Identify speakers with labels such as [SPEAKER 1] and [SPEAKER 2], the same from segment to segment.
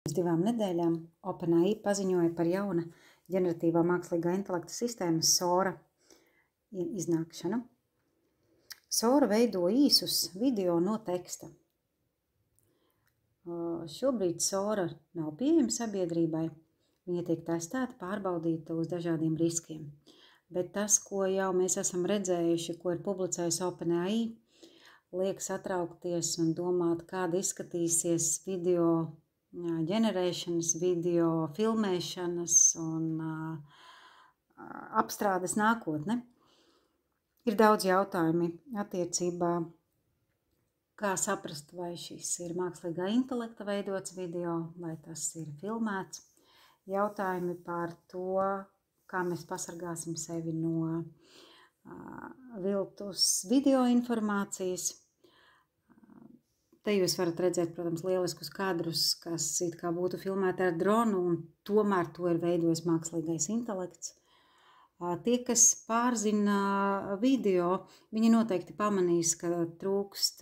[SPEAKER 1] Pirms 2 nedēļām OpenAI paziņoja par jauna ģeneratīvā mākslīgā intelekta sistēmas Sora iznākšanu. Sora veido īsus video no teksta. Šobrīd Sora nav pieejama sabiedrībai. Viņa tiek testēta, pārbaudīta uz dažādiem riskiem. Bet tas, ko jau mēs esam redzējuši, ko ir publicējis OpenAI, liek satraukties un domāt, kāda izskatīsies video ģenerēšanas, video filmēšanas un apstrādes nākotne. Ir daudz jautājumi attiecībā, kā saprast, vai šis ir mākslīgā intelekta veidots video, vai tas ir filmēts. Jautājumi par to, kā mēs pasargāsim sevi no viltus video informācijas. Te jūs varat redzēt, protams, lieliskus kadrus, kas it kā būtu filmēti ar dronu, un tomēr to ir veidojis mākslīgais intelekts. Tie, kas pārzina video, viņi noteikti pamanīs, ka trūkst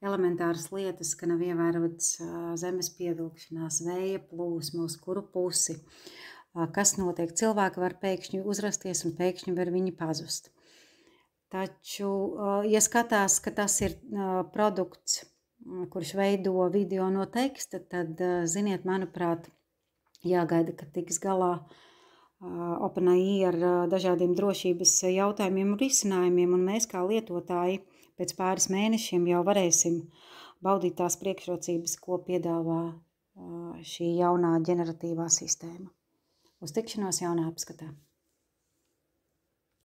[SPEAKER 1] elementāras lietas, ka nav ievērots zemes pievilkšanās, vēja plūsma, uz kuru pusi. Kas notiek? Cilvēki var pēkšņi uzrasties un pēkšņi var viņi pazust. Taču, ja skatās, ka tas ir produkts, kurš veido video no teksta, tad, ziniet, manuprāt, jāgaida, ka tiks galā OpenAI ar dažādiem drošības jautājumiem un risinājumiem, un mēs kā lietotāji pēc pāris mēnešiem jau varēsim baudīt tās priekšrocības, ko piedāvā šī jaunā ģeneratīvā sistēma. Uz tikšanos jaunā apskatā!